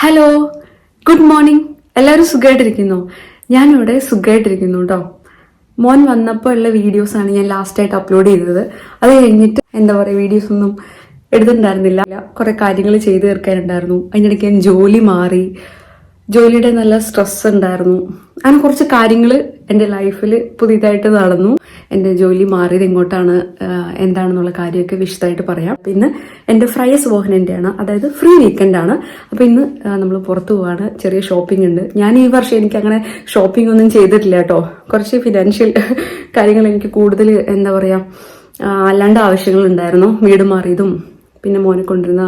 Hello, good morning. എല്ലാവരും സുഖമായിട്ടിരിക്കുന്നു? ഞാനിവിടെ സുഖമായിട്ടിരിക്കുന്നു കേട്ടോ. മോൻ വന്നപ്പോൾ ഉള്ള വീഡിയോസാണ് ഞാൻ ലാസ്റ്റായിട്ട് അപ്ലോഡ് ചെയ്തത്. അത് കഴിഞ്ഞിട്ട് എന്താ പറയുക, വീഡിയോസ് ഒന്നും എടുത്തിട്ടുണ്ടായിരുന്നില്ല. കുറെ കാര്യങ്ങൾ ചെയ്തു തീർക്കാനുണ്ടായിരുന്നു. അതിനിടയ്ക്ക് ഞാൻ ജോലി മാറി, ജോലിയുടെ നല്ല സ്ട്രെസ് ഉണ്ടായിരുന്നു. അങ്ങനെ കുറച്ച് കാര്യങ്ങൾ എൻ്റെ ലൈഫിൽ പുതിയതായിട്ട് നടന്നു. എൻ്റെ ജോലി മാറിയത് എങ്ങോട്ടാണ്, എന്താണെന്നുള്ള കാര്യമൊക്കെ വിശദമായിട്ട് പറയാം. ഇന്ന് എൻ്റെ ഫ്രൈസ് വോഹനൻ്റെയാണ്, അതായത് ഫ്രീ വീക്കെൻഡാണ്. അപ്പോൾ ഇന്ന് നമ്മൾ പുറത്തു പോവാണ്. ചെറിയ ഷോപ്പിംഗ് ഉണ്ട്. ഞാൻ ഈ വർഷം എനിക്ക് അങ്ങനെ ഷോപ്പിംഗ് ഒന്നും ചെയ്തിട്ടില്ല കേട്ടോ. കുറച്ച് ഫിനാൻഷ്യൽ കാര്യങ്ങൾ എനിക്ക് കൂടുതൽ എന്താ പറയുക, അല്ലാണ്ട് ആവശ്യങ്ങളുണ്ടായിരുന്നു. വീട് മാറിയതും പിന്നെ മോനെ കൊണ്ടിരുന്ന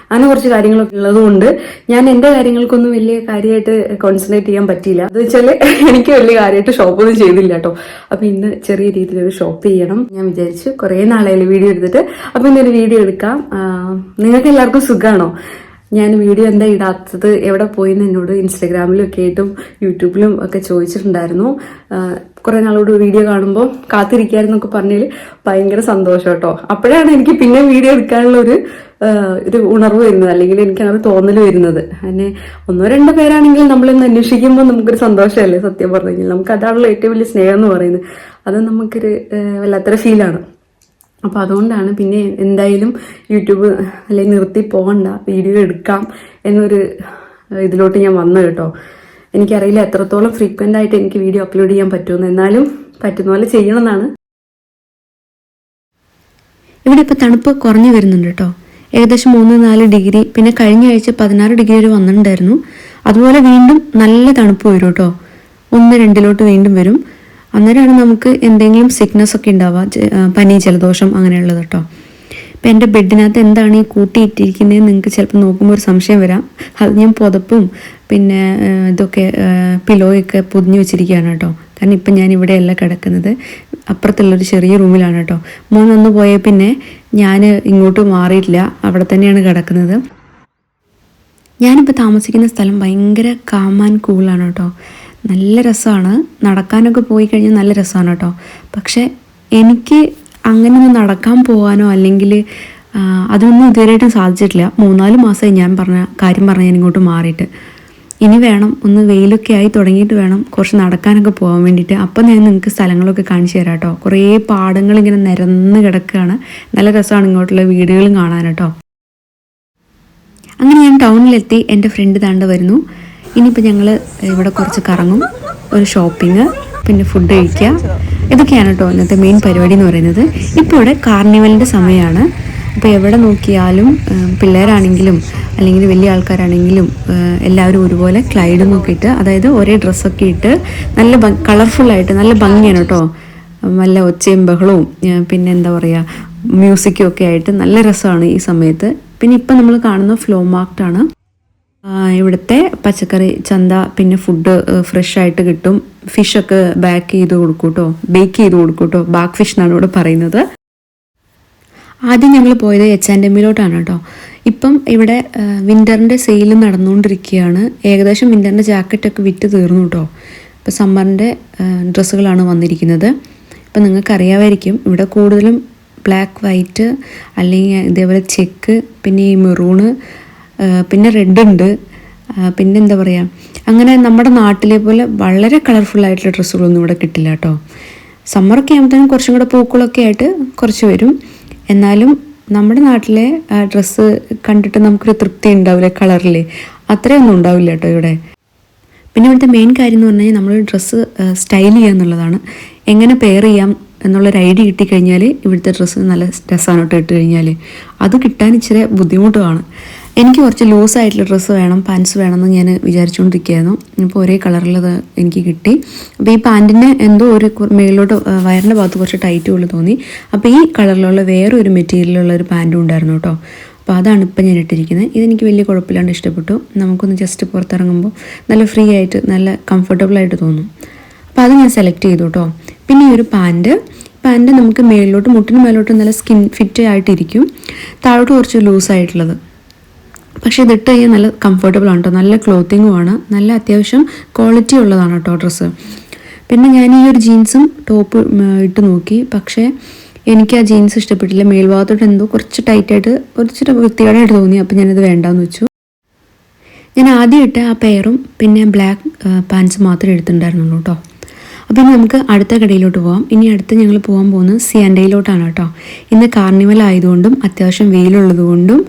അങ്ങനെ കുറച്ച് കാര്യങ്ങളൊക്കെ ഉള്ളതുകൊണ്ട് ഞാൻ എൻ്റെ കാര്യങ്ങൾക്കൊന്നും വലിയ കാര്യമായിട്ട് കോൺസെൻട്രേറ്റ് ചെയ്യാൻ പറ്റിയില്ല. എന്ന് വെച്ചാൽ എനിക്ക് വലിയ കാര്യമായിട്ട് ഷോപ്പൊന്നും ചെയ്തില്ല കേട്ടോ. അപ്പൊ ഇന്ന് ചെറിയ രീതിയിലൊരു ഷോപ്പ് ചെയ്യണം ഞാൻ വിചാരിച്ചു. കുറേ നാളായാലും വീഡിയോ എടുത്തിട്ട്. അപ്പൊ ഇന്നൊരു വീഡിയോ എടുക്കാം. നിങ്ങൾക്ക് എല്ലാവർക്കും സുഖമാണോ? ഞാൻ വീഡിയോ എന്താ ഇടാത്തത്, എവിടെ പോയിന്ന് എന്നോട് ഇൻസ്റ്റഗ്രാമിലും ഒക്കെ ആയിട്ടും യൂട്യൂബിലും ഒക്കെ ചോദിച്ചിട്ടുണ്ടായിരുന്നു. കുറെ നാളോട് വീഡിയോ കാണുമ്പോൾ കാത്തിരിക്കാന്നൊക്കെ പറഞ്ഞാൽ ഭയങ്കര സന്തോഷം കേട്ടോ. അപ്പോഴാണ് എനിക്ക് പിന്നെ വീഡിയോ എടുക്കാനുള്ള ഒരു ഉണർവ് വരുന്നത്, അല്ലെങ്കിൽ എനിക്കത് തോന്നൽ വരുന്നത്. അങ്ങനെ ഒന്നോ രണ്ടോ പേരാണെങ്കിൽ നമ്മളിന്ന് അന്വേഷിക്കുമ്പോൾ നമുക്കൊരു സന്തോഷമല്ലേ. സത്യം പറഞ്ഞു കഴിഞ്ഞാൽ നമുക്ക് അതാണല്ലോ ഏറ്റവും വലിയ സ്നേഹം എന്ന് പറയുന്നത്. അത് നമുക്കൊരു വല്ലാത്തൊരു ഫീലാണ്. അപ്പോൾ അതുകൊണ്ടാണ് പിന്നെ എന്തായാലും യൂട്യൂബ് അല്ലെങ്കിൽ നിർത്തി പോകണ്ട, വീഡിയോ എടുക്കാം എന്നൊരു ഇതിലോട്ട് ഞാൻ വന്നു കേട്ടോ. എനിക്കറിയില്ല എത്രത്തോളം ഫ്രീക്വൻ്റ് ആയിട്ട് എനിക്ക് വീഡിയോ അപ്ലോഡ് ചെയ്യാൻ പറ്റുമെന്ന്, എന്നാലും പറ്റുന്ന പോലെ ചെയ്യണമെന്നാണ്. ഇവിടെ ഇപ്പോൾ തണുപ്പ് കുറഞ്ഞു വരുന്നുണ്ട് കേട്ടോ. ഏകദേശം 3-4 ഡിഗ്രി, പിന്നെ കഴിഞ്ഞ ആഴ്ച 16 ഡിഗ്രി വരെ വന്നിട്ടുണ്ടായിരുന്നു. അതുപോലെ വീണ്ടും നല്ല തണുപ്പ് വരും കേട്ടോ. 1-2 വീണ്ടും വരും. അന്നേരമാണ് നമുക്ക് എന്തെങ്കിലും സിക്നസ് ഒക്കെ ഉണ്ടാവുക, പനി, ജലദോഷം അങ്ങനെയുള്ളത് കേട്ടോ. ഇപ്പം എൻ്റെ ബെഡിനകത്ത് എന്താണ് ഈ കൂട്ടിയിട്ടിരിക്കുന്നതെന്ന് നിങ്ങൾക്ക് ചിലപ്പോൾ നോക്കുമ്പോൾ ഒരു സംശയം വരാം. അത് ഞാൻ പുതപ്പും പിന്നെ ഇതൊക്കെ പിലോയൊക്കെ പൊതിഞ്ഞ് വെച്ചിരിക്കുകയാണ് കേട്ടോ. കാരണം ഇപ്പം ഞാൻ ഇവിടെയല്ല കിടക്കുന്നത്, അപ്പുറത്തുള്ളൊരു ചെറിയ റൂമിലാണ് കേട്ടോ. മോൻ വന്ന് പോയ പിന്നെ ഞാൻ ഇങ്ങോട്ട് മാറിയിട്ടില്ല, അവിടെ തന്നെയാണ് കിടക്കുന്നത്. ഞാനിപ്പോൾ താമസിക്കുന്ന സ്ഥലം ഭയങ്കര കാം ആൻഡ് കൂളാണ് കേട്ടോ. നല്ല രസമാണ്, നടക്കാനൊക്കെ പോയി കഴിഞ്ഞാൽ നല്ല രസമാണ് കേട്ടോ. പക്ഷെ എനിക്ക് അങ്ങനെ ഒന്ന് നടക്കാൻ പോകാനോ അല്ലെങ്കിൽ അതൊന്നും ഇതുവരെയായിട്ടും സാധിച്ചിട്ടില്ല. 3-4 മാസമായി ഞാൻ പറഞ്ഞ ഞാൻ ഇങ്ങോട്ട് മാറിയിട്ട്. ഇനി വേണം ഒന്ന് വെയിലൊക്കെ ആയി തുടങ്ങിയിട്ട് വേണം കുറച്ച് നടക്കാനൊക്കെ പോകാൻ വേണ്ടിയിട്ട്. അപ്പം ഞാൻ നിങ്ങൾക്ക് സ്ഥലങ്ങളൊക്കെ കാണിച്ചു തരാം കേട്ടോ. കുറേ പാടങ്ങൾ ഇങ്ങനെ നിരന്ന് കിടക്കുകയാണ്. നല്ല രസമാണ് ഇങ്ങോട്ടുള്ള വീടുകളും കാണാൻ കേട്ടോ. അങ്ങനെ ഞാൻ ടൗണിലെത്തി. എൻ്റെ ഫ്രണ്ട് താണ്ട് വരുന്നു. ഇനിയിപ്പോൾ ഞങ്ങൾ ഇവിടെ കുറച്ച് കറങ്ങും, ഒരു ഷോപ്പിംഗ്, പിന്നെ ഫുഡ് കഴിക്കുക, ഇതൊക്കെയാണ് കേട്ടോ ഇന്നത്തെ മെയിൻ പരിപാടി എന്ന് പറയുന്നത്. ഇപ്പോൾ ഇവിടെ കാർണിവലിൻ്റെ സമയമാണ്. അപ്പോൾ എവിടെ നോക്കിയാലും പിള്ളേരാണെങ്കിലും അല്ലെങ്കിൽ വലിയ ആൾക്കാരാണെങ്കിലും എല്ലാവരും ഒരുപോലെ ക്ലൈഡും ഒക്കെ ഇട്ട്, അതായത് ഒരേ ഡ്രസ്സൊക്കെ ഇട്ട് നല്ല കളർഫുള്ളായിട്ട് നല്ല ഭംഗിയാണ് കേട്ടോ. നല്ല ഒച്ചയും ബഹളവും പിന്നെ എന്താ പറയുക, മ്യൂസിക്കും ഒക്കെ ആയിട്ട് നല്ല രസമാണ് ഈ സമയത്ത്. പിന്നെ ഇപ്പം നമ്മൾ കാണുന്ന ഫ്ലോ മാർക്കറ്റാണ് ഇവിടുത്തെ പച്ചക്കറി ചന്ത. പിന്നെ ഫുഡ് ഫ്രഷ് ആയിട്ട് കിട്ടും. ഫിഷൊക്കെ ബേക്ക് ചെയ്ത് കൊടുക്കും കേട്ടോ. ബാക്ക് ഫിഷ് എന്നാണ് ഇവിടെ പറയുന്നത്. ആദ്യം ഞങ്ങൾ പോയത് H&Mലോട്ടാണ് കേട്ടോ. ഇപ്പം ഇവിടെ വിൻ്ററിൻ്റെ സെയിൽ നടന്നുകൊണ്ടിരിക്കുകയാണ്. ഏകദേശം വിൻ്ററിൻ്റെ ജാക്കറ്റൊക്കെ വിറ്റ് തീർന്നു കേട്ടോ. ഇപ്പം സമ്മറിൻ്റെ ഡ്രസ്സുകളാണ് വന്നിരിക്കുന്നത്. ഇപ്പം നിങ്ങൾക്കറിയാമായിരിക്കും ഇവിടെ കൂടുതലും ബ്ലാക്ക്, വൈറ്റ്, അല്ലെങ്കിൽ ഇതേപോലെ ചെക്ക്, പിന്നെ ഈ മെറൂണ്, പിന്നെ റെഡ് ഉണ്ട്, പിന്നെ എന്താ പറയുക, അങ്ങനെ നമ്മുടെ നാട്ടിലെ പോലെ വളരെ കളർഫുള്ളായിട്ടുള്ള ഡ്രസ്സുകളൊന്നും ഇവിടെ കിട്ടില്ല കേട്ടോ. സമ്മറൊക്കെ ആകുമ്പോഴത്തേനും കുറച്ചും കൂടെ പൂക്കളൊക്കെ ആയിട്ട് കുറച്ച് വരും. എന്നാലും നമ്മുടെ നാട്ടിലെ ഡ്രസ്സ് കണ്ടിട്ട് നമുക്കൊരു തൃപ്തി ഉണ്ടാവില്ല, കളറിൽ അത്രയൊന്നും ഉണ്ടാവില്ല കേട്ടോ ഇവിടെ. പിന്നെ ഇവിടുത്തെ മെയിൻ കാര്യം എന്ന് പറഞ്ഞു കഴിഞ്ഞാൽ നമ്മൾ ഡ്രസ്സ് സ്റ്റൈൽ ചെയ്യുക എന്നുള്ളതാണ്. എങ്ങനെ പെയർ ചെയ്യാം എന്നുള്ളൊരു ഐഡിയ കിട്ടിക്കഴിഞ്ഞാൽ ഇവിടുത്തെ ഡ്രസ്സ് നല്ല രസമാണ് കേട്ടോ. ഇട്ട് കഴിഞ്ഞാൽ അത് കിട്ടാൻ ഇച്ചിരി ബുദ്ധിമുട്ടുമാണ്. എനിക്ക് കുറച്ച് ലൂസായിട്ടുള്ള ഡ്രസ്സ് വേണം, പാൻസ് വേണമെന്ന് ഞാൻ വിചാരിച്ചുകൊണ്ടിരിക്കുകയായിരുന്നു. ഇപ്പോൾ ഒരേ കളറിലത് എനിക്ക് കിട്ടി. അപ്പോൾ ഈ പാൻറ്റിന് എന്തോ ഒരു മേളിലോട്ട് വയറിൻ്റെ ഭാഗത്ത് കുറച്ച് ടൈറ്റ് പോലെ തോന്നി. അപ്പോൾ ഈ കളറിലുള്ള വേറൊരു മെറ്റീരിയലുള്ള ഒരു പാൻറ്റും ഉണ്ടായിരുന്നു കേട്ടോ. അപ്പോൾ അതാണ് ഇപ്പം ഞാൻ ഇട്ടിരിക്കുന്നത്. ഇതെനിക്ക് വലിയ കുഴപ്പമില്ലാണ്ട് ഇഷ്ടപ്പെട്ടു. നമുക്കൊന്ന് ജസ്റ്റ് പുറത്തിറങ്ങുമ്പോൾ നല്ല ഫ്രീ ആയിട്ട് നല്ല കംഫർട്ടബിളായിട്ട് തോന്നും. അപ്പോൾ അത് ഞാൻ സെലക്ട് ചെയ്തു കേട്ടോ. പിന്നെ ഈ ഒരു പാൻറ്റ് നമുക്ക് മേളിലോട്ട്, മുട്ടിന് മേലോട്ട് നല്ല സ്കിൻ ഫിറ്റ് ആയിട്ടിരിക്കും. താഴോട്ട് കുറച്ച് ലൂസായിട്ടുള്ളത്. പക്ഷേ ഇതിട്ട് കഴിഞ്ഞാൽ നല്ല കംഫർട്ടബിൾ ആണ് കേട്ടോ. നല്ല ക്ലോത്തിങ്ങുമാണ്, നല്ല അത്യാവശ്യം ക്വാളിറ്റി ഉള്ളതാണ് കേട്ടോ ഡ്രസ്സ്. പിന്നെ ഞാൻ ഈ ഒരു ജീൻസും ടോപ്പ് ഇട്ട് നോക്കി. പക്ഷേ എനിക്ക് ആ ജീൻസ് ഇഷ്ടപ്പെട്ടില്ല. മേൽഭാഗത്തോട്ട് എന്തോ കുറച്ച് ടൈറ്റായിട്ട് കുറച്ചിട്ട് വൃത്തികേടായിട്ട് തോന്നി. അപ്പോൾ ഞാനത് വേണ്ടാന്ന് വെച്ചു. ഞാൻ ആദ്യം ഇട്ട ആ പെയറും പിന്നെ ബ്ലാക്ക് പാൻസ് മാത്രമേ എടുത്തിട്ടുണ്ടായിരുന്നുള്ളൂ കേട്ടോ. അപ്പോൾ ഇനി നമുക്ക് അടുത്ത കടയിലോട്ട് പോകാം. ഇനി അടുത്ത് ഞങ്ങൾ പോകാൻ പോകുന്നത് സിയാൻഡയിലോട്ടാണ് കേട്ടോ. ഇന്ന് കാർണിവൽ ആയതുകൊണ്ടും അത്യാവശ്യം വെയിലുള്ളതുകൊണ്ടും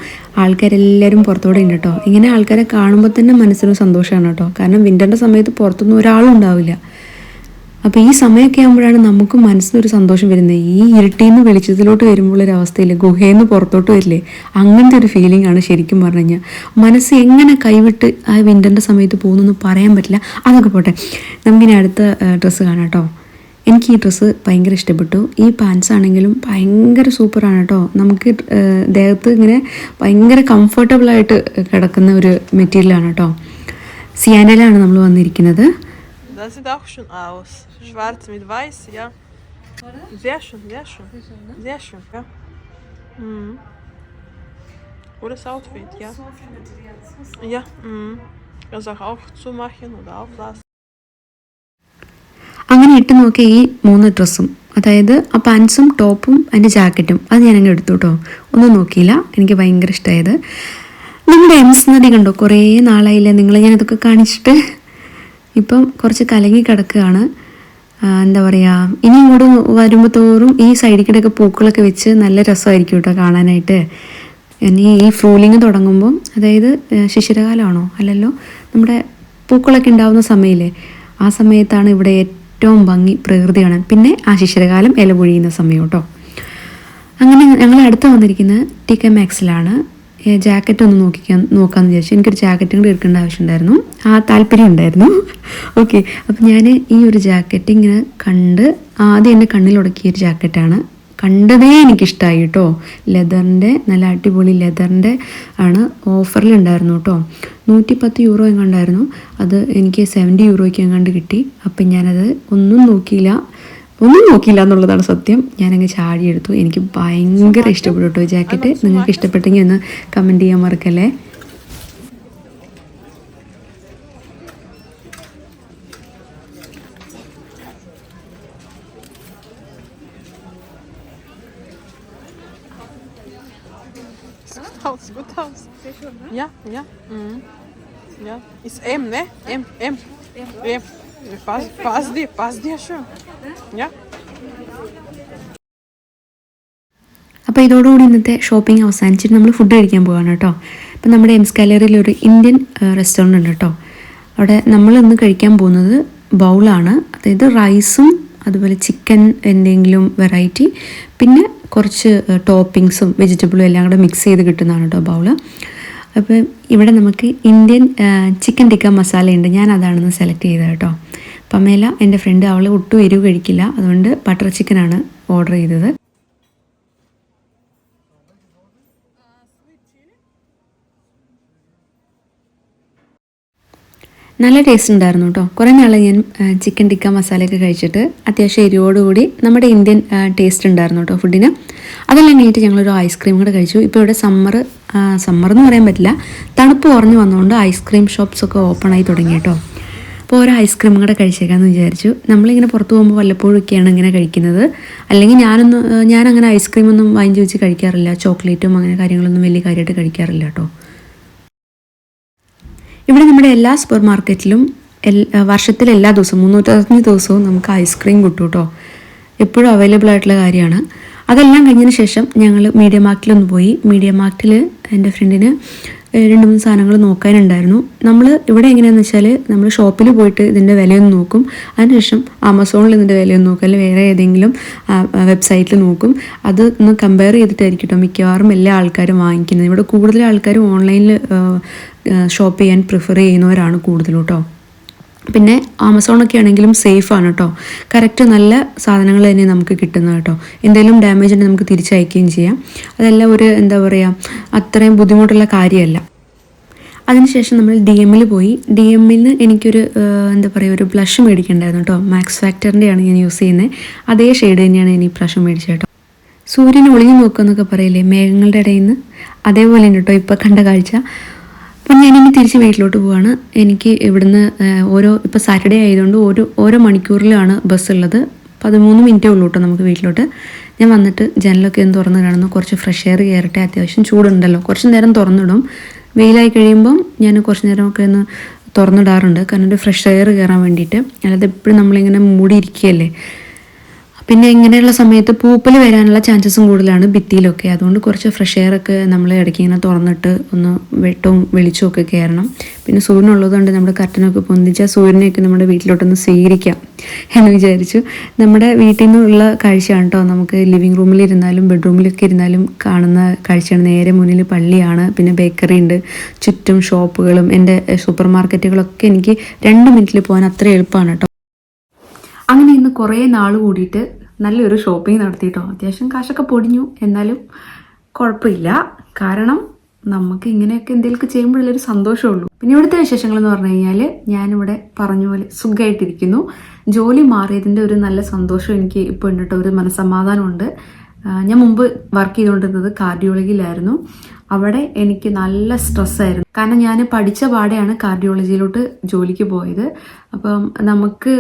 ആൾക്കാരെല്ലാവരും പുറത്തോടെ ഉണ്ട് കേട്ടോ. ഇങ്ങനെ ആൾക്കാരെ കാണുമ്പോൾ തന്നെ മനസ്സിനൊരു സന്തോഷമാണ് കേട്ടോ. കാരണം വിൻ്ററിൻ്റെ സമയത്ത് പുറത്തൊന്നും ഒരാളും ഉണ്ടാവില്ല. അപ്പോൾ ഈ സമയമൊക്കെ ആകുമ്പോഴാണ് നമുക്ക് മനസ്സിനൊരു സന്തോഷം വരുന്നത്. ഈ ഇരുട്ടിൽ നിന്ന് വെളിച്ചത്തിലോട്ട് വരുമ്പോഴൊരു അവസ്ഥയില്ലേ, ഗുഹയിൽ നിന്ന് പുറത്തോട്ട് വരില്ലേ, അങ്ങനത്തെ ഒരു ഫീലിംഗ് ആണ് ശരിക്കും പറഞ്ഞു കഴിഞ്ഞാൽ. മനസ്സ് എങ്ങനെ കൈവിട്ട് ആ വിൻ്ററിൻ്റെ സമയത്ത് പോകുന്നൊന്നും പറയാൻ പറ്റില്ല. അതൊക്കെ പോട്ടെ, നമുക്കിനി അടുത്ത ഡ്രസ്സ് കാണാം കേട്ടോ. എനിക്ക് ഈ ഡ്രസ്സ് ഭയങ്കര ഇഷ്ടപ്പെട്ടു. ഈ പാൻസ് ആണെങ്കിലും ഭയങ്കര സൂപ്പറാണ് കേട്ടോ. നമുക്ക് ദേഹത്ത് ഇങ്ങനെ ഭയങ്കര കംഫർട്ടബിളായിട്ട് കിടക്കുന്ന ഒരു മെറ്റീരിയലാണ് കേട്ടോ. സിയാനയിലാണ് നമ്മൾ വന്നിരിക്കുന്നത്. Das sieht auch schön aus. Schwarz mit weiß, ja. Sehr schön, sehr schön. Sehr schön, ja. Mhm. Cooles Outfit, ja. Ja, mhm. Kannst auch zumachen oder auflassen. അങ്ങനെ ഇട്ട് നോക്കിയ ഈ 3 ഡ്രസ്സും, അതായത് ആ പാൻസും ടോപ്പും അതിൻ്റെ ജാക്കറ്റും, അത് ഞാനങ്ങ് എടുത്തു കേട്ടോ. ഒന്നും നോക്കിയില്ല, എനിക്ക് ഭയങ്കര ഇഷ്ടമായത്. നമ്മുടെ എംസ് നദി കണ്ടോ, കുറേ നാളായില്ലേ നിങ്ങളെ ഞാനതൊക്കെ കാണിച്ചിട്ട്. ഇപ്പം കുറച്ച് കലങ്ങി കിടക്കുകയാണ്. എന്താ പറയുക, ഇനി ഇങ്ങോട്ട് വരുമ്പോൾ തോറും ഈ സൈഡിൽ കൂടെയൊക്കെ പൂക്കളൊക്കെ വെച്ച് നല്ല രസമായിരിക്കും കേട്ടോ കാണാനായിട്ട്. ഇനി ഈ ഫ്രൂലിങ് തുടങ്ങുമ്പം, അതായത് ശിശിരകാലമാണോ അല്ലല്ലോ, നമ്മുടെ പൂക്കളൊക്കെ ഉണ്ടാകുന്ന സമയമില്ലേ, ആ സമയത്താണ് ഇവിടെ ഏറ്റവും ഭംഗി പ്രകൃതി കാണാൻ. പിന്നെ ആ ശിശിരകാലം ഇല പൊഴിയുന്ന സമയം കേട്ടോ. അങ്ങനെ ഞങ്ങൾ അടുത്ത് വന്നിരിക്കുന്നത് TK Maxxിലാണ്. ജാക്കറ്റ് ഒന്ന് നോക്കാമെന്ന് വിചാരിച്ചു. എനിക്കൊരു ജാക്കറ്റും കൂടി എടുക്കേണ്ട ആവശ്യമുണ്ടായിരുന്നു, ആ താല്പര്യം ഉണ്ടായിരുന്നു. ഓക്കെ, അപ്പം ഞാൻ ഈ ഒരു ജാക്കറ്റ് ഇങ്ങനെ കണ്ട് ആദ്യം എൻ്റെ കണ്ണിലുടക്കിയ ഒരു ജാക്കറ്റാണ്. കണ്ടതേ എനിക്കിഷ്ടമായി കേട്ടോ. ലെതറിൻ്റെ, നല്ല അടിപൊളി ലെതറിൻ്റെ ആണ്. ഓഫറിലുണ്ടായിരുന്നു കേട്ടോ. 110 യൂറോ എങ്ങാണ്ടായിരുന്നു. അത് എനിക്ക് 70 യൂറോയ്ക്ക് എങ്ങാണ്ട് കിട്ടി. അപ്പം ഞാനത് ഒന്നും നോക്കിയില്ല എന്നുള്ളതാണ് സത്യം. ഞാനങ്ങ് ചാടിയെടുത്തു. എനിക്ക് ഭയങ്കര ഇഷ്ടപ്പെട്ടു കേട്ടോ ജാക്കറ്റ്. നിങ്ങൾക്ക് ഇഷ്ടപ്പെട്ടെങ്കിൽ ഒന്ന് കമൻറ്റ് ചെയ്യാൻ മറക്കല്ലേ. Gut aus. Ja, ja. Mhm. Ja. Ist M, ne? M. Passt dir schön. Ja. അപ്പോൾ ഇതോടുകൂടി ഇന്നത്തെ ഷോപ്പിംഗ് അവസാനിച്ചിട്ട് നമ്മൾ ഫുഡ് കഴിക്കാൻ പോവാണ് കേട്ടോ. അപ്പം നമ്മുടെ എംസ് ഗാലറിയിൽ ഒരു ഇന്ത്യൻ റെസ്റ്റോറൻ്റ് ഉണ്ട് കേട്ടോ. അവിടെ നമ്മൾ ഇന്ന് കഴിക്കാൻ പോകുന്നത് ബൗളാണ്. അതായത് റൈസും അതുപോലെ ചിക്കൻ എന്തെങ്കിലും വെറൈറ്റി, പിന്നെ കുറച്ച് ടോപ്പിങ്സും വെജിറ്റബിളും എല്ലാം കൂടെ മിക്സ് ചെയ്ത് കിട്ടുന്നതാണ് കേട്ടോ ബൗള്. അപ്പം ഇവിടെ നമുക്ക് ഇന്ത്യൻ ചിക്കൻ ടിക്ക മസാല ഉണ്ട്. ഞാൻ അതാണെന്ന് സെലക്ട് ചെയ്തത് കേട്ടോ. പമേല എൻ്റെ ഫ്രണ്ട്, അവൾ ഒട്ടും എരിവ് കഴിക്കില്ല, അതുകൊണ്ട് ബട്ടർ ചിക്കനാണ് ഓർഡർ ചെയ്തത്. നല്ല ടേസ്റ്റ് ഉണ്ടായിരുന്നു കേട്ടോ. കുറേ നാളെ ഞാൻ ചിക്കൻ ടിക്ക മസാലയൊക്കെ കഴിച്ചിട്ട് അത്യാവശ്യം എരിവോടുകൂടി നമ്മുടെ ഇന്ത്യൻ ടേസ്റ്റ് ഉണ്ടായിരുന്നു കേട്ടോ ഫുഡിന്. അതെല്ലാം കഴിഞ്ഞിട്ട് ഞങ്ങളൊരു ഐസ്ക്രീം കൂടെ കഴിച്ചു. ഇപ്പോൾ ഇവിടെ സമ്മർ എന്ന് പറയാൻ പറ്റില്ല, തണുപ്പ് കുറഞ്ഞ് വന്നുകൊണ്ട് ഐസ്ക്രീം ഷോപ്സൊക്കെ ഓപ്പൺ ആയി തുടങ്ങി കേട്ടോ. അപ്പോൾ ഓരോ ഐസ്ക്രീം കൂടെ കഴിച്ചേക്കാമെന്ന് വിചാരിച്ചു. നമ്മളിങ്ങനെ പുറത്ത് പോകുമ്പോൾ വല്ലപ്പോഴൊക്കെയാണ് ഇങ്ങനെ കഴിക്കുന്നത്. അല്ലെങ്കിൽ ഞാനങ്ങനെ ഐസ്ക്രീമൊന്നും വാങ്ങിച്ച് വെച്ച് കഴിക്കാറില്ല. ചോക്ലേറ്റും അങ്ങനെ കാര്യങ്ങളൊന്നും വലിയ കാര്യമായിട്ട് കഴിക്കാറില്ല കേട്ടോ. ഇവിടെ നമ്മുടെ എല്ലാ സൂപ്പർ മാർക്കറ്റിലും വർഷത്തിൽ എല്ലാ ദിവസവും 365 ദിവസവും നമുക്ക് ഐസ്ക്രീം കിട്ടും കേട്ടോ. എപ്പോഴും അവൈലബിൾ ആയിട്ടുള്ള കാര്യമാണ്. അതെല്ലാം കഴിഞ്ഞതിന് ശേഷം ഞങ്ങൾ മീഡിയ മാർക്കറ്റിലൊന്ന് പോയി. മീഡിയ മാർക്കറ്റിൽ എൻ്റെ ഫ്രണ്ടിന് 2-3 സാധനങ്ങൾ നോക്കാനുണ്ടായിരുന്നു. നമ്മൾ ഇവിടെ എങ്ങനെയാണെന്ന് വെച്ചാൽ, നമ്മൾ ഷോപ്പിൽ പോയിട്ട് ഇതിൻ്റെ വിലയൊന്ന് നോക്കും, അതിനുശേഷം ആമസോണിൽ ഇതിൻ്റെ വിലയൊന്ന് നോക്കും, അല്ലെങ്കിൽ വേറെ ഏതെങ്കിലും വെബ്സൈറ്റിൽ നോക്കും. അത് ഒന്ന് കമ്പയർ ചെയ്തിട്ടായിരിക്കും കേട്ടോ മിക്കവാറും എല്ലാ ആൾക്കാരും വാങ്ങിക്കുന്നത്. ഇവിടെ കൂടുതൽ ആൾക്കാരും ഓൺലൈനിൽ ഷോപ്പ് ചെയ്യാൻ പ്രിഫർ ചെയ്യുന്നവരാണ് കൂടുതലും കേട്ടോ. പിന്നെ ആമസോണൊക്കെ ആണെങ്കിലും സേഫാണ് കേട്ടോ. കറക്റ്റ് നല്ല സാധനങ്ങൾ തന്നെ നമുക്ക് കിട്ടുന്നത് കേട്ടോ. എന്തെങ്കിലും ഡാമേജ് ഉണ്ടെങ്കിൽ നമുക്ക് തിരിച്ചയക്കുകയും ചെയ്യാം. അതെല്ലാം ഒരു എന്താ പറയുക, അത്രയും ബുദ്ധിമുട്ടുള്ള കാര്യമല്ല. അതിനുശേഷം നമ്മൾ DM-ൽ പോയി. DM-ൽ നിന്ന് എനിക്കൊരു എന്താ പറയുക, ഒരു ബ്ലഷ് മേടിക്കണ്ടായിരുന്നു കേട്ടോ. മാക്സ് ഫാക്ടറിൻ്റെയാണ് ഞാൻ യൂസ് ചെയ്യുന്നത്. അതേ ഷെയ്ഡ് തന്നെയാണ് ഞാൻ ഈ പ്രാവശ്യം മേടിച്ചത് കേട്ടോ. സൂര്യൻ ഒളിഞ്ഞു നോക്കുകയെന്നൊക്കെ പറയില്ലേ മേഘങ്ങളുടെ ഇടയിൽ നിന്ന്, അതേപോലെ ഉണ്ട് കേട്ടോ ഇപ്പോൾ കണ്ട കാഴ്ച. അപ്പം ഞാനിനി തിരിച്ച് വീട്ടിലോട്ട് പോവാണ്. എനിക്ക് ഇവിടുന്ന് ഇപ്പോൾ സാറ്റർഡേ ആയതുകൊണ്ട് ഓരോ മണിക്കൂറിലാണ് ബസ് ഉള്ളത്. 13 മിനിറ്റേ ഉള്ളൂ കേട്ടോ നമുക്ക് വീട്ടിലോട്ട്. ഞാൻ വന്നിട്ട് ജനലൊക്കെ ഒന്ന് തുറന്ന് കാണുന്നു, കുറച്ച് ഫ്രഷ് എയർ കയറട്ടെ. അത്യാവശ്യം ചൂടുണ്ടല്ലോ, കുറച്ച് നേരം തുറന്നിടും. വെയിലായി കഴിയുമ്പം ഞാൻ കുറച്ച് നേരമൊക്കെ ഒന്ന് തുറന്നിടാറുണ്ട്, കാരണം ഒരു ഫ്രഷ് എയർ കയറാൻ വേണ്ടിയിട്ട്. അല്ലാതെ എപ്പോഴും നമ്മളിങ്ങനെ മൂടിയിരിക്കുകയല്ലേ. പിന്നെ ഇങ്ങനെയുള്ള സമയത്ത് പൂപ്പൽ വരാനുള്ള ചാൻസസും കൂടുതലാണ് ഭിത്തിയിലൊക്കെ. അതുകൊണ്ട് കുറച്ച് ഫ്രഷ് എയർ ഒക്കെ നമ്മൾ ഇടയ്ക്ക് ഇങ്ങനെ തുറന്നിട്ട് ഒന്ന് വെട്ടവും വെളിച്ചവും ഒക്കെ കയറണം. പിന്നെ സൂര്യനുള്ളതുകൊണ്ട് നമ്മുടെ കർട്ടനൊക്കെ പൊന്തിച്ചാൽ സൂര്യനെയൊക്കെ നമ്മുടെ വീട്ടിലോട്ടൊന്ന് സ്വീകരിക്കാം എന്ന് വിചാരിച്ചു. നമ്മുടെ വീട്ടിൽ നിന്നുള്ള കാഴ്ചയാണ് കേട്ടോ. നമുക്ക് ലിവിങ് റൂമിലിരുന്നാലും ബെഡ്റൂമിലൊക്കെ ഇരുന്നാലും കാണുന്ന കാഴ്ചയാണ്. നേരെ മുന്നിൽ പള്ളിയാണ്, പിന്നെ ബേക്കറി ഉണ്ട്, ചുറ്റും ഷോപ്പുകളും എൻ്റെ സൂപ്പർ മാർക്കറ്റുകളൊക്കെ എനിക്ക് 2 മിനിറ്റിൽ പോകാൻ അത്ര എളുപ്പമാണ് കേട്ടോ. അങ്ങനെ ഇന്ന് കുറേ നാൾ കൂടിയിട്ട് നല്ലൊരു ഷോപ്പിംഗ് നടത്തിയിട്ടോ. അത്യാവശ്യം കാശൊക്കെ പൊടിഞ്ഞു, എന്നാലും കുഴപ്പമില്ല. കാരണം നമുക്ക് ഇങ്ങനെയൊക്കെ എന്തെങ്കിലുമൊക്കെ ചെയ്യുമ്പോഴൊരു സന്തോഷമുള്ളൂ. പിന്നെ ഇവിടുത്തെ വിശേഷങ്ങൾ എന്ന് പറഞ്ഞു കഴിഞ്ഞാൽ ഞാനിവിടെ പറഞ്ഞ പോലെ സുഖമായിട്ടിരിക്കുന്നു. ജോലി മാറിയതിൻ്റെ ഒരു നല്ല സന്തോഷം എനിക്ക് ഇപ്പോൾ ഉണ്ട് കേട്ടോ. ഒരു മനസ്സമാധാനമുണ്ട്. ഞാൻ മുമ്പ് വർക്ക് ചെയ്തുകൊണ്ടിരുന്നത് കാർഡിയോളജിയിലായിരുന്നു. അവിടെ എനിക്ക് നല്ല സ്ട്രെസ്സായിരുന്നു. കാരണം ഞാൻ പഠിച്ച പാടെയാണ് കാർഡിയോളജിയിലോട്ട് ജോലിക്ക് പോയത്. അപ്പം നമുക്ക്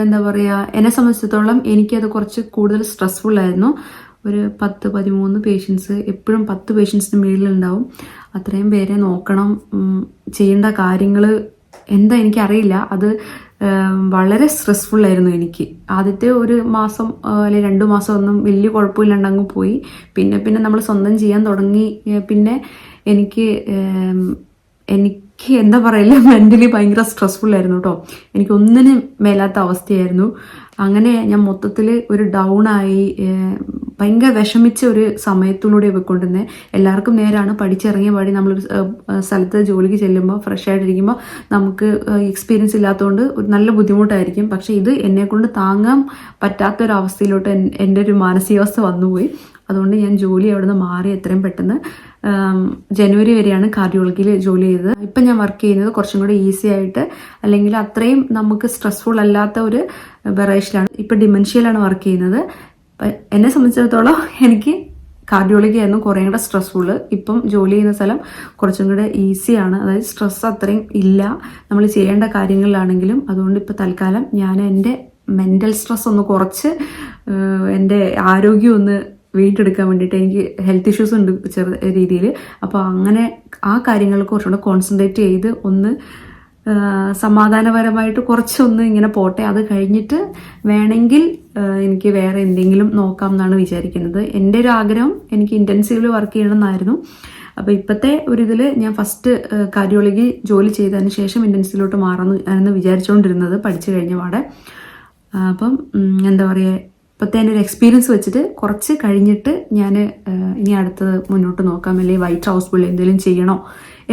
എന്താ പറയുക, എന്നെ സംബന്ധിച്ചിടത്തോളം എനിക്കത് കുറച്ച് കൂടുതൽ സ്ട്രെസ്ഫുള്ളായിരുന്നു. ഒരു 10-13 പേഷ്യൻസ്, എപ്പോഴും 10 പേഷ്യൻസിന് മേളിലുണ്ടാവും. അത്രയും പേരെ നോക്കണം, ചെയ്യേണ്ട കാര്യങ്ങൾ എന്താ എനിക്കറിയില്ല. അത് വളരെ സ്ട്രെസ്ഫുള്ളായിരുന്നു എനിക്ക്. ആദ്യത്തെ ഒരു മാസം അല്ലെങ്കിൽ 2 മാസം ഒന്നും വലിയ കുഴപ്പമില്ലാണ്ടങ്ങ് പോയി. പിന്നെ നമ്മൾ സ്വന്തം ചെയ്യാൻ തുടങ്ങി. പിന്നെ എനിക്ക് എന്താ പറയില്ല, മെൻ്റലി ഭയങ്കര സ്ട്രെസ്ഫുള്ളായിരുന്നു കേട്ടോ. എനിക്കൊന്നിനും മേലാത്ത അവസ്ഥയായിരുന്നു. അങ്ങനെ ഞാൻ മൊത്തത്തിൽ ഒരു ഡൗണായി, ഭയങ്കര വിഷമിച്ച ഒരു സമയത്തിലൂടെ പോയിക്കൊണ്ടിരുന്നത്. എല്ലാവർക്കും നേരാണ്, പഠിച്ചിറങ്ങിയ പാടി നമ്മളൊരു സ്ഥലത്ത് ജോലിക്ക് ചെല്ലുമ്പോൾ ഫ്രഷ് ആയിട്ടിരിക്കുമ്പോൾ നമുക്ക് എക്സ്പീരിയൻസ് ഇല്ലാത്തതുകൊണ്ട് ഒരു നല്ല ബുദ്ധിമുട്ടായിരിക്കും. പക്ഷേ ഇത് എന്നെക്കൊണ്ട് താങ്ങാൻ പറ്റാത്തൊരവസ്ഥയിലോട്ട് എൻ്റെ ഒരു മാനസികാവസ്ഥ വന്നുപോയി. അതുകൊണ്ട് ഞാൻ ജോലി അവിടെ നിന്ന് മാറി എത്രയും പെട്ടെന്ന്. ജനുവരി വരെയാണ് കാർഡിയോളജിയിൽ ജോലി ചെയ്തത്. ഇപ്പം ഞാൻ വർക്ക് ചെയ്യുന്നത് കുറച്ചും കൂടി ഈസി ആയിട്ട്, അല്ലെങ്കിൽ അത്രയും നമുക്ക് സ്ട്രെസ്ഫുൾ അല്ലാത്ത ഒരു വെറൈറ്റിയിലാണ്. ഇപ്പം ഡിമെൻഷ്യയിലാണ് വർക്ക് ചെയ്യുന്നത്. എന്നെ സംബന്ധിച്ചിടത്തോളം എനിക്ക് കാർഡിയോളജി ആയിരുന്നു കുറേ കൂടെ സ്ട്രെസ്ഫുള്ള്. ഇപ്പം ജോലി ചെയ്യുന്ന സ്ഥലം കുറച്ചും കൂടെ ഈസിയാണ്, അതായത് സ്ട്രെസ് അത്രയും ഇല്ല നമ്മൾ ചെയ്യേണ്ട കാര്യങ്ങളിലാണെങ്കിലും. അതുകൊണ്ട് ഇപ്പോൾ തൽക്കാലം ഞാൻ എൻ്റെ മെൻ്റൽ സ്ട്രെസ് ഒന്ന് കുറച്ച് എൻ്റെ ആരോഗ്യം ഒന്ന് വീണ്ടെടുക്കാൻ വേണ്ടിയിട്ട്, എനിക്ക് ഹെൽത്ത് ഇഷ്യൂസ് ഉണ്ട് ചെറിയ രീതിയിൽ. അപ്പോൾ അങ്ങനെ ആ കാര്യങ്ങൾ കുറച്ചുകൂടെ കോൺസെൻട്രേറ്റ് ചെയ്ത് ഒന്ന് സമാധാനപരമായിട്ട് കുറച്ചൊന്ന് ഇങ്ങനെ പോട്ടെ. അത് കഴിഞ്ഞിട്ട് വേണമെങ്കിൽ എനിക്ക് വേറെ എന്തെങ്കിലും നോക്കാം എന്നാണ് വിചാരിക്കുന്നത്. എൻ്റെ ഒരു ആഗ്രഹം എനിക്ക് ഇൻറ്റൻസീവിൽ വർക്ക് ചെയ്യണമെന്നായിരുന്നു. അപ്പോൾ ഇപ്പോഴത്തെ ഒരു ഇതിൽ ഞാൻ ഫസ്റ്റ് കാർഡിയോളജി ജോലി ചെയ്തതിന് ശേഷം ഇൻറ്റൻസീവിലോട്ട് മാറാമെന്ന് വിചാരിച്ചുകൊണ്ടിരുന്നത് പഠിച്ചു കഴിഞ്ഞ പാടെ. അപ്പം എന്താ പറയുക, ഇപ്പോഴത്തെ എൻ്റെ ഒരു എക്സ്പീരിയൻസ് വെച്ചിട്ട് കുറച്ച് കഴിഞ്ഞിട്ട് ഞാൻ ഇനി അടുത്തത് മുന്നോട്ട് നോക്കാം, അല്ലെങ്കിൽ വൈറ്റ് ഹൗസ് ബിൽ എന്തെങ്കിലും ചെയ്യണോ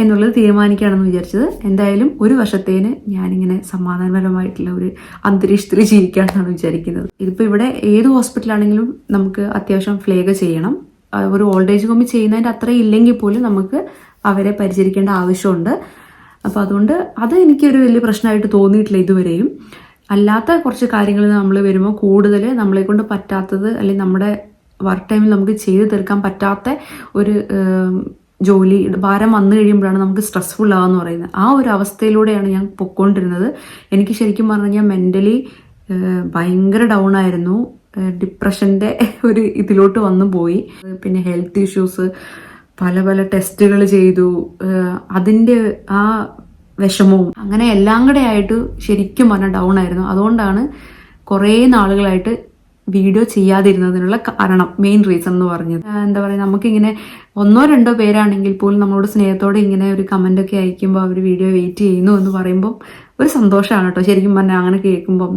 എന്നുള്ളത് തീരുമാനിക്കുകയാണെന്ന് വിചാരിച്ചത്. എന്തായാലും ഒരു വർഷത്തേന് ഞാനിങ്ങനെ സമാധാനപരമായിട്ടുള്ള ഒരു അന്തരീക്ഷത്തിൽ ജീവിക്കാമെന്നാണ് വിചാരിക്കുന്നത്. ഇതിപ്പോൾ ഇവിടെ ഏത് ഹോസ്പിറ്റലാണെങ്കിലും നമുക്ക് അത്യാവശ്യം ഫ്ലേഗ് ചെയ്യണം. ഒരു ഓൾഡ് ഏജ് ഹോമിൽ ചെയ്യുന്നതിൻ്റെ അത്രയും ഇല്ലെങ്കിൽ പോലും നമുക്ക് അവരെ പരിചരിക്കേണ്ട ആവശ്യമുണ്ട്. അപ്പോൾ അതുകൊണ്ട് അത് എനിക്കൊരു വലിയ പ്രശ്നമായിട്ട് തോന്നിയിട്ടില്ല ഇതുവരെയും. അല്ലാത്ത കുറച്ച് കാര്യങ്ങൾ നമ്മൾ വരുമ്പോൾ കൂടുതൽ നമ്മളെ കൊണ്ട് പറ്റാത്തത്, അല്ലെങ്കിൽ നമ്മുടെ വർക്ക് ടൈമിൽ നമുക്ക് ചെയ്തു തീർക്കാൻ പറ്റാത്ത ഒരു ജോലി ഭാരം വന്നു കഴിയുമ്പോഴാണ് നമുക്ക് സ്ട്രെസ്ഫുൾ ആവാന്ന് പറയുന്നത്. ആ ഒരു അവസ്ഥയിലൂടെയാണ് ഞാൻ പൊയ്ക്കൊണ്ടിരുന്നത്. എനിക്ക് ശരിക്കും പറഞ്ഞു കഴിഞ്ഞാൽ മെൻ്റലി ഭയങ്കര ഡൗൺ ആയിരുന്നു. ഡിപ്രഷൻ്റെ ഒരു ഇതിലോട്ട് വന്നു പോയി. പിന്നെ ഹെൽത്ത് ഇഷ്യൂസ്, പല ടെസ്റ്റുകൾ ചെയ്തു, അതിൻ്റെ ആ വിഷമവും അങ്ങനെ എല്ലാം കൂടെ ആയിട്ട് ശരിക്കും പറഞ്ഞാൽ ഡൗൺ ആയിരുന്നു. അതുകൊണ്ടാണ് കുറേ നാളുകളായിട്ട് വീഡിയോ ചെയ്യാതിരുന്നതിനുള്ള കാരണം, മെയിൻ റീസൺ എന്ന് പറഞ്ഞത്. എന്താ പറയുക, നമുക്കിങ്ങനെ 1-2 പേരാണെങ്കിൽ പോലും നമ്മളോട് സ്നേഹത്തോടെ ഇങ്ങനെ ഒരു കമൻ്റൊക്കെ അയക്കുമ്പോൾ അവർ വീഡിയോ വെയിറ്റ് ചെയ്യുന്നു എന്ന് പറയുമ്പോൾ ഒരു സന്തോഷമാണ് കേട്ടോ. ശരിക്കും പറഞ്ഞാൽ അങ്ങനെ കേൾക്കുമ്പം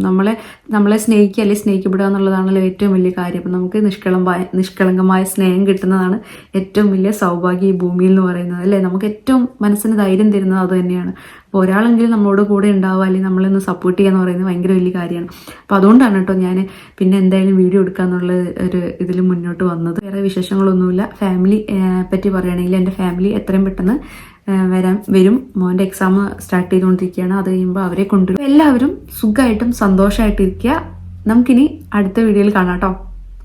നമ്മളെ സ്നേഹിക്കുക അല്ലെങ്കിൽ സ്നേഹിക്കപ്പെടുക എന്നുള്ളതാണല്ലോ ഏറ്റവും വലിയ കാര്യം. അപ്പം നമുക്ക് നിഷ്കളങ്കമായ സ്നേഹം കിട്ടുന്നതാണ് ഏറ്റവും വലിയ സൗഭാഗ്യം ഈ ഭൂമിയിൽ എന്ന് പറയുന്നത്, അല്ലേ? നമുക്ക് ഏറ്റവും മനസ്സിന് ധൈര്യം തരുന്നത് അത് തന്നെയാണ്. അപ്പോൾ ഒരാളെങ്കിലും നമ്മളോട് കൂടെ ഉണ്ടാവുക, അല്ലെങ്കിൽ നമ്മളൊന്ന് സപ്പോർട്ട് ചെയ്യുക എന്ന് പറയുന്നത് ഭയങ്കര വലിയ കാര്യമാണ്. അപ്പോൾ അതുകൊണ്ടാണ് കേട്ടോ ഞാൻ പിന്നെ എന്തായാലും വീഡിയോ എടുക്കാന്നുള്ള ഒരു ഇതിൽ മുന്നോട്ട് വന്നത്. വേറെ വിശേഷങ്ങളൊന്നുമില്ല. ഫാമിലി പറ്റി പറയുകയാണെങ്കിൽ എൻ്റെ ഫാമിലി എത്രയും പെട്ടെന്ന് വരും. മോൻ്റെ എക്സാം സ്റ്റാർട്ട് ചെയ്തുകൊണ്ടിരിക്കുകയാണ്. അത് കഴിയുമ്പോൾ അവരെ കൊണ്ടുവരും. എല്ലാവരും സുഖമായിട്ടും സന്തോഷമായിട്ടിരിക്കുക. നമുക്കിനി അടുത്ത വീഡിയോയിൽ കാണാം കേട്ടോ.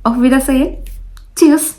ഓഫ് വിദാസയെ, ചിയേഴ്സ്.